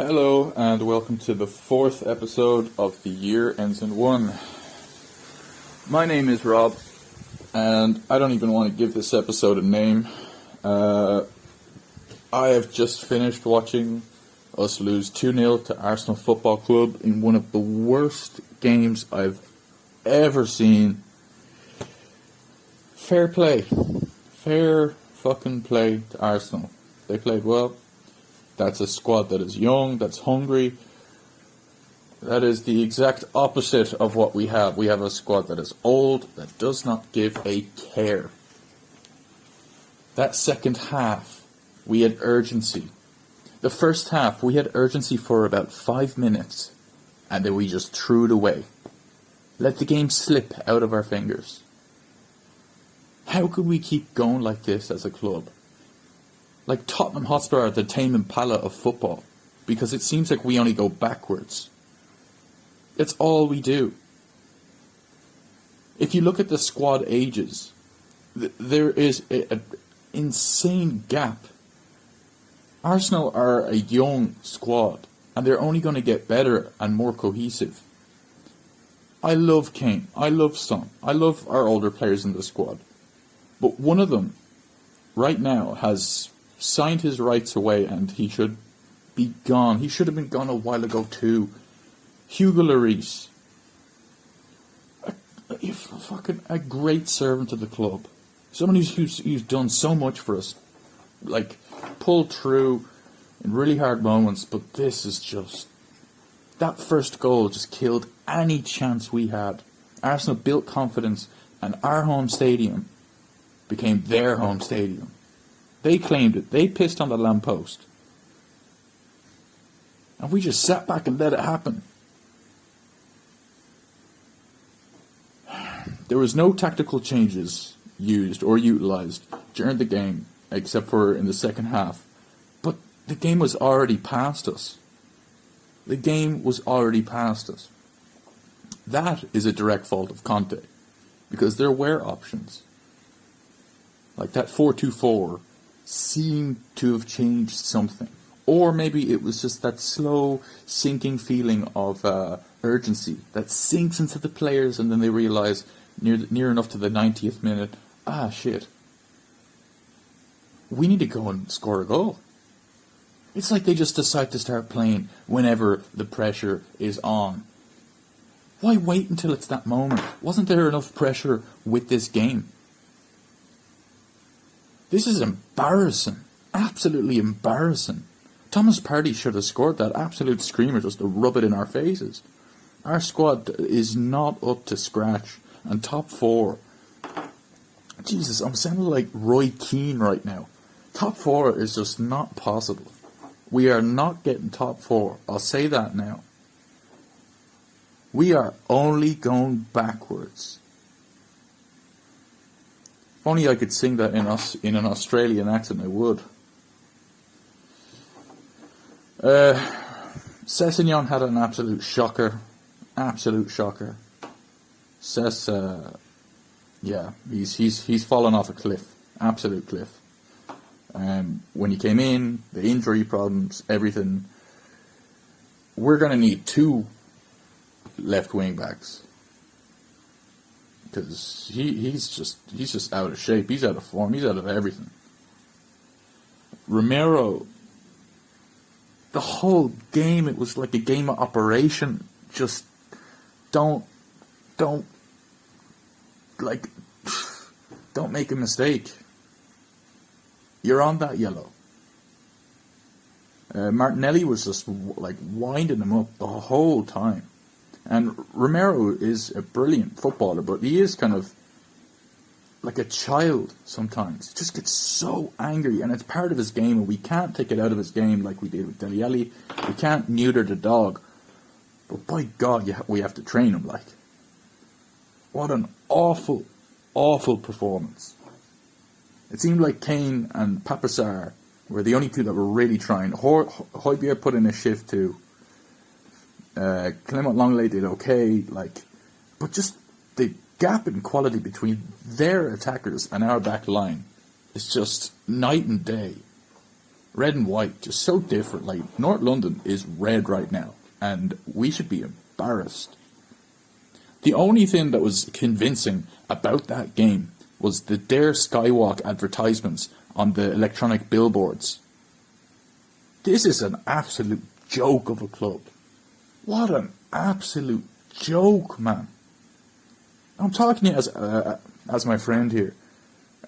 Hello and welcome to the 4th episode of The Year Ends in One. My name is Rob, and I don't even want to give this episode a name. I have just finished watching us lose 2-0 to Arsenal Football Club in one of the worst games I've ever seen. Fair play. Fair fucking play to Arsenal. They played well. That's a squad that is young, that's hungry. That is the exact opposite of what we have. We have a squad that is old, that does not give a care. That second half, we had urgency. The first half, we had urgency for about 5 minutes, and then we just threw it away. Let the game slip out of our fingers. How could we keep going like this as a club? Like Tottenham Hotspur are the Tame Impala of football, because it seems like we only go backwards. It's all we do. If you look at the squad ages, there is an insane gap. Arsenal are a young squad, and they're only going to get better and more cohesive. I love Kane, I love Son, I love our older players in the squad. But one of them, right now, has signed his rights away and he should be gone. He should have been gone a while ago too. Hugo Lloris. A great servant of the club. Someone who's done so much for us. Like, pulled through in really hard moments, but this is just... That first goal just killed any chance we had. Arsenal built confidence and our home stadium became their home stadium. They claimed it. They pissed on the lamppost. And we just sat back and let it happen. There was no tactical changes used or utilised during the game, except for in the second half. But the game was already past us. The game was already past us. That is a direct fault of Conte, because there were options. Like that 4-2-4 seemed to have changed something. Or maybe it was just that slow sinking feeling of urgency that sinks into the players, and then they realise near enough to the 90th minute, shit, we need to go and score a goal. It's like they just decide to start playing whenever the pressure is on. Why wait until it's that moment? Wasn't there enough pressure with this game? This is embarrassing. Absolutely embarrassing. Thomas Partey should have scored that absolute screamer just to rub it in our faces. Our squad is not up to scratch. And top 4. Jesus, I'm sounding like Roy Keane right now. Top 4 is just not possible. We are not getting top 4. I'll say that now. We are only going backwards. If only I could sing that in an Australian accent, I would. Sessegnon had an absolute shocker. Absolute shocker. He's fallen off a cliff. Absolute cliff. When he came in, the injury problems, everything. We're going to need 2 left wing backs. Because he's just out of shape. He's out of form. He's out of everything. Romero, the whole game, it was like a game of operation. Just don't make a mistake. You're on that yellow. Martinelli was just like winding him up the whole time. And Romero is a brilliant footballer, but he is kind of like a child sometimes. He just gets so angry, and it's part of his game, and we can't take it out of his game like we did with Dele Alli. We can't neuter the dog. But by God, we have to train him like. What an awful, awful performance. It seemed like Kane and Papasar were the only two that were really trying. Højbjerg put in a shift too. Clement Longley did okay, but just the gap in quality between their attackers and our back line is just night and day. Red and white, just so different. Like, North London is red right now, and we should be embarrassed. The only thing that was convincing about that game was the Dare Skywalk advertisements on the electronic billboards. This is an absolute joke of a club. What an absolute joke, man. I'm talking to you as my friend here,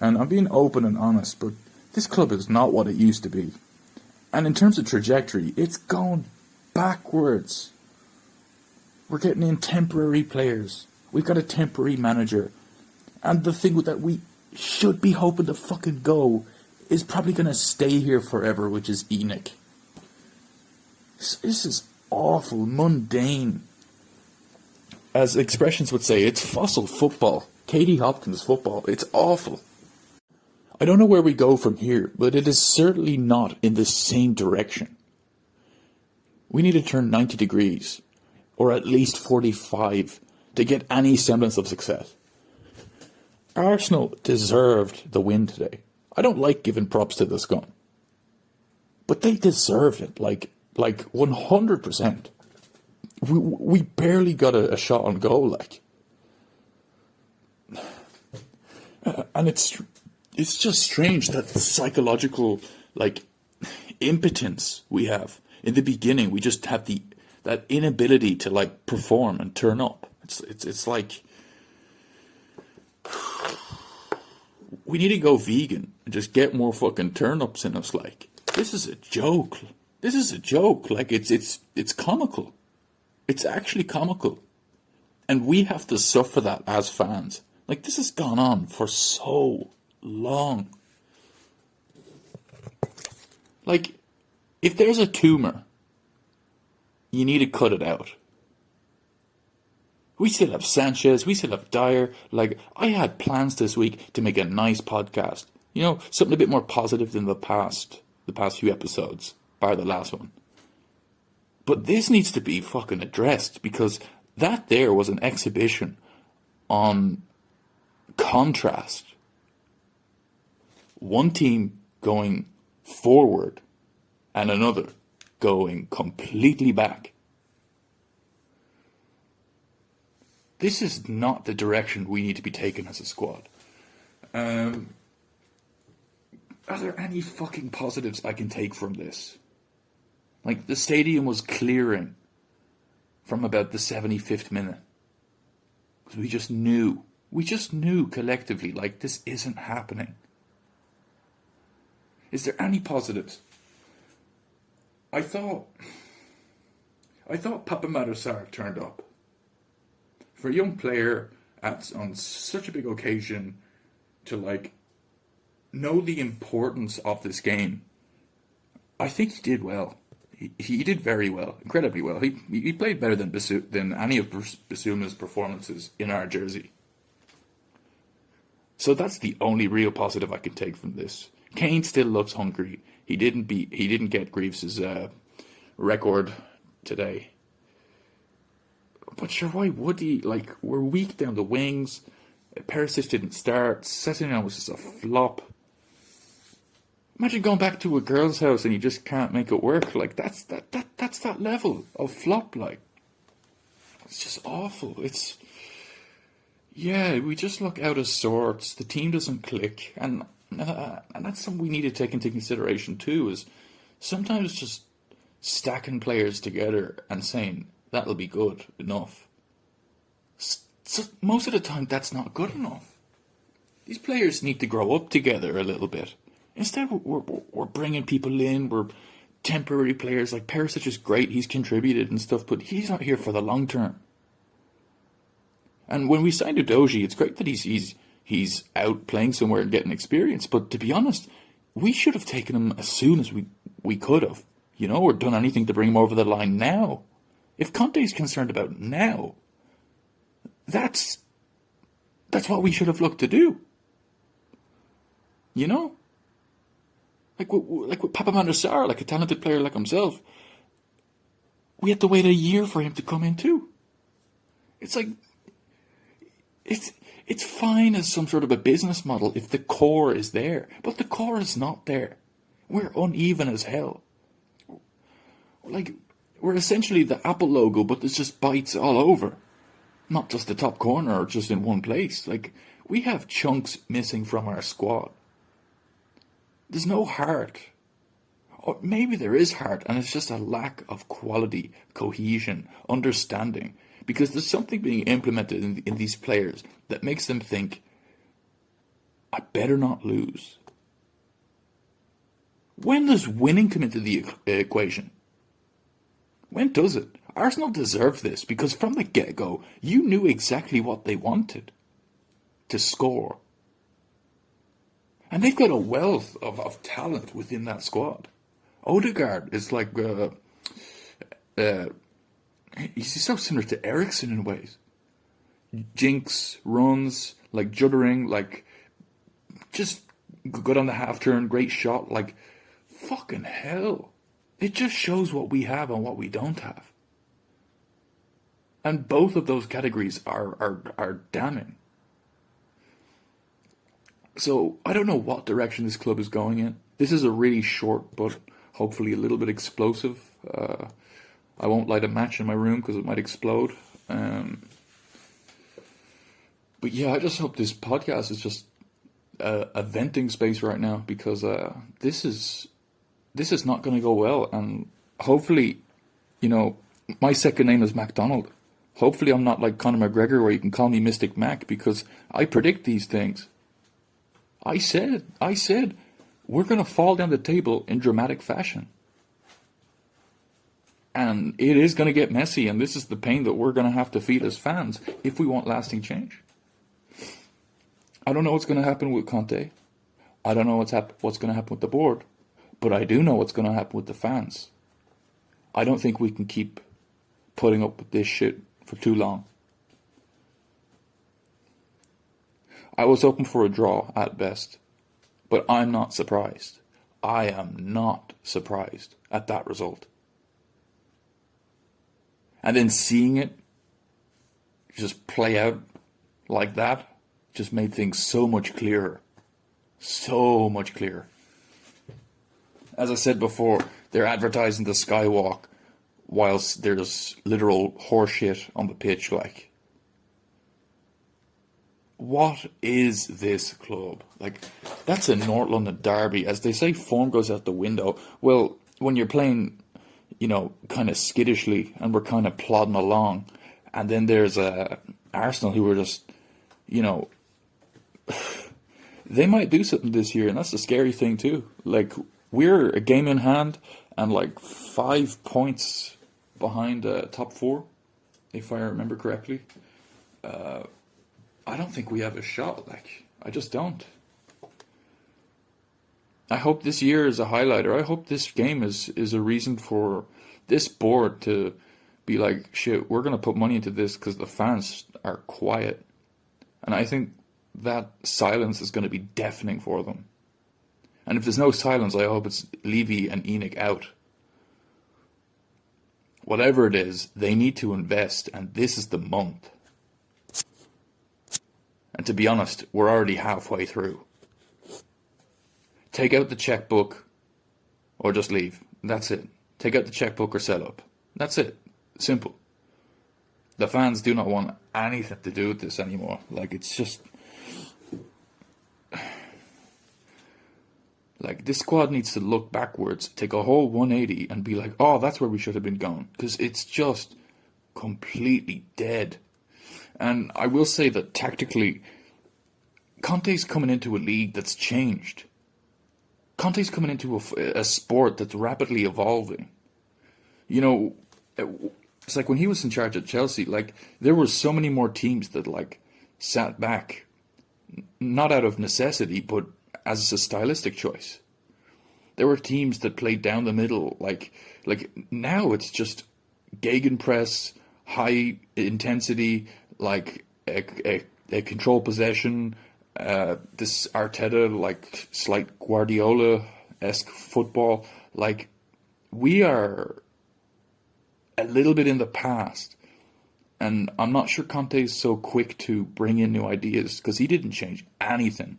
and I'm being open and honest, but this club is not what it used to be. And in terms of trajectory, it's gone backwards. We're getting in temporary players. We've got a temporary manager. And the thing that we should be hoping to fucking go is probably going to stay here forever, which is Enoch. This is awful, mundane. As expressions would say, it's fossil football. Katie Hopkins football. It's awful. I don't know where we go from here, but it is certainly not in the same direction. We need to turn 90 degrees, or at least 45, to get any semblance of success. Arsenal deserved the win today. I don't like giving props to the scum, but they deserved it, like 100%. We barely got a shot on goal, like. And it's just strange that psychological, like, impotence we have. In the beginning, we just have that inability to, like, perform and turn up. It's like we need to go vegan and just get more fucking turn-ups in us. Like, this is a joke. This is a joke. Like, it's comical. It's actually comical. And we have to suffer that as fans. Like, this has gone on for so long. Like, if there's a tumor, you need to cut it out. We still have Sanchez, we still have Dyer. Like, I had plans this week to make a nice podcast. You know, something a bit more positive than the past few episodes, bar the last one. But this needs to be fucking addressed, because that there was an exhibition on contrast. One team going forward and another going completely back. This is not the direction we need to be taken as a squad. Are there any fucking positives I can take from this? Like, the stadium was clearing from about the 75th minute. Because we just knew collectively, like, this isn't happening. Is there any positives? I thought Papa Madasar turned up. For a young player on such a big occasion to, like, know the importance of this game, I think he did well. He did very well, incredibly well. He played better than any of Bissouma's performances in our jersey. So that's the only real positive I can take from this. Kane still looks hungry. He didn't get Greaves' record today. But sure, why would he? Like, we're weak down the wings. Perisic didn't start. Sessegnon was just a flop. Imagine going back to a girl's house and you just can't make it work. Like, that's that level of flop. Like, it's just awful. We just look out of sorts. The team doesn't click, and that's something we need to take into consideration too. Is sometimes just stacking players together and saying that'll be good enough. So most of the time, that's not good enough. These players need to grow up together a little bit. Instead, we're bringing people in. We're temporary players. Like, Perisic is great. He's contributed and stuff, but he's not here for the long term. And when we signed Udogie, it's great that he's out playing somewhere and getting experience. But to be honest, we should have taken him as soon as we could have. You know, or done anything to bring him over the line now. If Conte's concerned about now, that's what we should have looked to do. You know? Like with Papa Mandasar, like a talented player like himself, we had to wait a year for him to come in too. It's like, it's fine as some sort of a business model if the core is there, but the core is not there. We're uneven as hell. Like, we're essentially the Apple logo, but there's just bites all over. Not just the top corner or just in one place. Like, we have chunks missing from our squad. There's no heart. Or maybe there is heart, and it's just a lack of quality, cohesion, understanding. Because there's something being implemented in these players that makes them think, I better not lose. When does winning come into the equation? When does it? Arsenal deserve this because from the get-go, you knew exactly what they wanted. To score. And they've got a wealth of talent within that squad. Odegaard is like, he's so similar to Eriksen in ways. Jinx, runs, like juddering, like just good on the half turn, great shot, like fucking hell. It just shows what we have and what we don't have. And both of those categories are damning. So I don't know what direction this club is going in. This is a really short but hopefully a little bit explosive. I won't light a match in my room because it might explode. But yeah, I just hope this podcast is just a venting space right now because this is not going to go well. And hopefully, my second name is MacDonald. Hopefully I'm not like Conor McGregor where you can call me Mystic Mac because I predict these things. I said, we're going to fall down the table in dramatic fashion. And it is going to get messy, and this is the pain that we're going to have to feed as fans if we want lasting change. I don't know what's going to happen with Conte. I don't know what's going to happen with the board. But I do know what's going to happen with the fans. I don't think we can keep putting up with this shit for too long. I was hoping for a draw at best, but I'm not surprised. I am not surprised at that result. And then seeing it just play out like that just made things so much clearer. So much clearer. As I said before, they're advertising the skywalk whilst there's literal horseshit on the pitch, like. What is this club? Like, that's a North London derby. As they say, form goes out the window. Well, when you're playing, kind of skittishly and we're kind of plodding along, and then there's Arsenal who are just, they might do something this year, and that's the scary thing too. Like, we're a game in hand and like 5 points behind top 4, if I remember correctly. I don't think we have a shot. Like, I just don't. I hope this year is a highlighter. I hope this game is a reason for this board to be like, shit, we're going to put money into this because the fans are quiet. And I think that silence is going to be deafening for them. And if there's no silence, I hope it's Levy and Enoch out. Whatever it is, they need to invest, and this is the month. And to be honest, we're already halfway through. Take out the checkbook or just leave. That's it. Take out the checkbook or sell up. That's it. Simple. The fans do not want anything to do with this anymore. Like, it's just... Like, this squad needs to look backwards, take a whole 180 and be like, oh, that's where we should have been going. Because it's just completely dead. And I will say that tactically, Conte's coming into a league that's changed. Conte's coming into a sport that's rapidly evolving. It's like when he was in charge at Chelsea, like, there were so many more teams that, like, sat back, not out of necessity, but as a stylistic choice. There were teams that played down the middle, like now it's just gegenpress, high intensity, like a control possession, this Arteta, like, slight Guardiola-esque football. Like, we are a little bit in the past, and I'm not sure Conte is so quick to bring in new ideas, because he didn't change anything.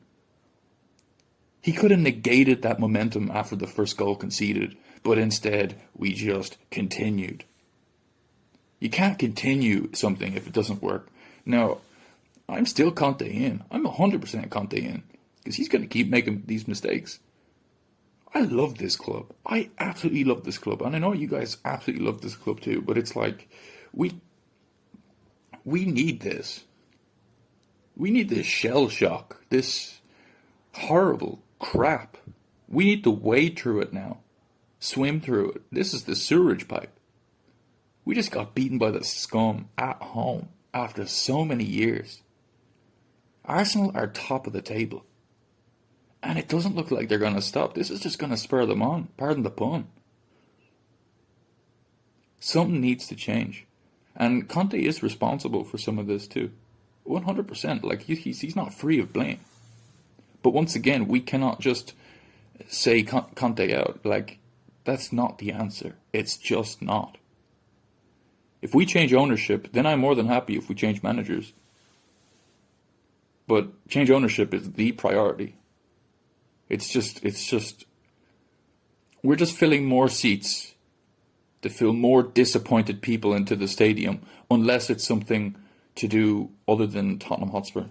He could have negated that momentum after the first goal conceded, but instead we just continued. You can't continue something if it doesn't work. Now, I'm still Conte in. I'm 100% Conte in, because he's going to keep making these mistakes. I love this club. I absolutely love this club. And I know you guys absolutely love this club too, but it's like, we need this. We need this shell shock, this horrible crap. We need to wade through it now. Swim through it. This is the sewerage pipe. We just got beaten by the scum at home after so many years. Arsenal are top of the table. And it doesn't look like they're going to stop. This is just going to spur them on. Pardon the pun. Something needs to change. And Conte is responsible for some of this too. 100%. Like, he's not free of blame. But once again, we cannot just say Conte out. Like, that's not the answer. It's just not. If we change ownership, then I'm more than happy if we change managers. But change ownership is the priority. It's just, we're just filling more seats to fill more disappointed people into the stadium, unless it's something to do other than Tottenham Hotspur.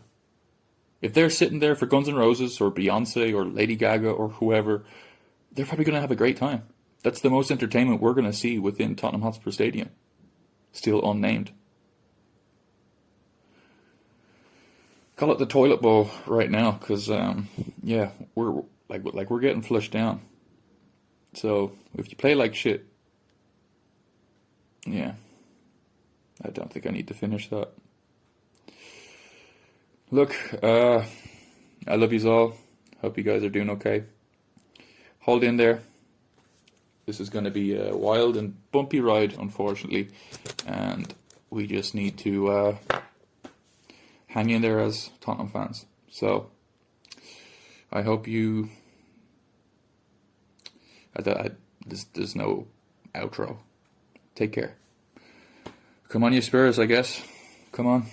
If they're sitting there for Guns N' Roses or Beyonce or Lady Gaga or whoever, they're probably going to have a great time. That's the most entertainment we're going to see within Tottenham Hotspur Stadium. Still unnamed. Call it the toilet bowl right now, because yeah, we're getting flushed down. So if you play like shit, yeah, I don't think I need to finish that. Look, I love yous all. Hope you guys are doing okay. Hold in there. This is going to be a wild and bumpy ride, unfortunately, and we just need to hang in there as Tottenham fans. So, I hope you... There's no outro. Take care. Come on, you Spurs, I guess. Come on.